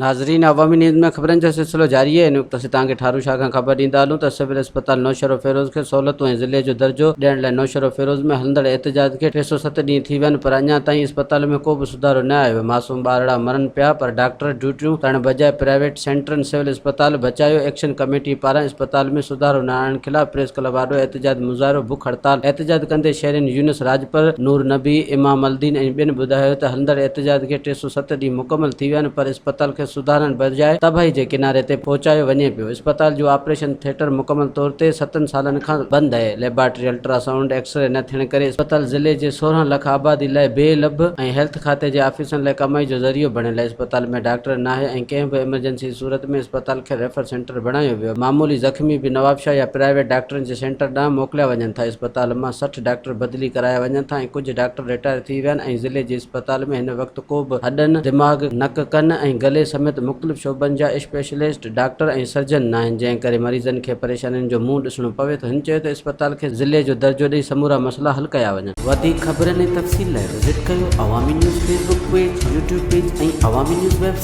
नाज़रीन अवामी न्यूज़ में ख़बरनि जो सिलसिलो जारी है। इन वक्त असीं तव्हांखे ठारू शाह खां ख़बर ॾींदा हलूं त सिविल अस्पताल नौशरो फ़िरोज़ खे सहूलियतूं ऐं ज़िले जो दर्जो ॾियण लाइ नौशरो फ़िरोज़ में हलंदड़ एहतिजाज खे 307 ॾींहं थी विया आहिनि, पर अञा ताईं अस्पताल में को बि सुधारो न आयो। मासूम ॿारड़ा मरनि पिया, पर डॉक्टर ड्यूटियूं करण बजाए प्राइवेट सेंटरनि सिविल अस्पताल बचायो। एक्शन कमेटी पारां अस्पताल में सुधारो न आणण ख़िलाफ़ प्रेस क्लब आॾो एहतिजाज मुज़ाहिरो बुख हड़ताल। एहतिजाज कंदे शहरियुनि यूनुस राजपर, नूर नबी, इमाम अल्दीन ऐं ॿियनि ॿुधायो त हलंदड़ एहतिजाज खे 307 ॾींहं मुकमल थी विया आहिनि, पर अस्पताल खे सुधारण बजाए तबाही जे किनारे ते पहुचायो वञे पियो। अस्पताल जो ऑपरेशन थिएटर मुकमल तौर ते 7 सालनि खां बंदि आहे। लेबॉरेटरी, अल्ट्रासाउंड, एक्सरे न थियण करे अस्पताल ज़िले जे 16 लख आबादी लाइ बेलब ऐं हेल्थ खाते जे ऑफिसरनि लाइ कमाई जो ज़रियो बणियल आहे। अस्पताल में डॉक्टर न आहे ऐं कंहिं बि इमरजेंसी सूरत में अस्पताल खे रेफर सेंटर बणायो वियो। मामूली ज़ख़्मी बि नवाबशाह या प्राइवेट डॉक्टरनि जे सेंटर ॾांहुं मोकिलिया वञनि था। अस्पताल मां 60 डॉक्टर बदिली कराया वञनि था ऐं कुझु डॉक्टर रिटायर थी विया आहिनि ऐं ज़िले जे अस्पताल में हिन वक़्तु को बि हॾनि, दिमाग़, नक, कन ऐं गले समेत मुख़्तलिफ़ शोबनि जा स्पेशलिस्ट डॉक्टर ऐं सर्जन न आहिनि, जंहिं करे मरीज़नि खे परेशानियुनि जो मुंहुं ॾिसणो पवे थो। हिन चयो त अस्पताल खे ज़िले जो दर्जो ॾेई समूरा मसइला हल कया वञनि। वधीक ख़बरनि ऐं तफ़सील लाइ विज़िट कयो अवामी news Facebook page, YouTube page ऐं अवामी न्यूज़ वेबसाइट।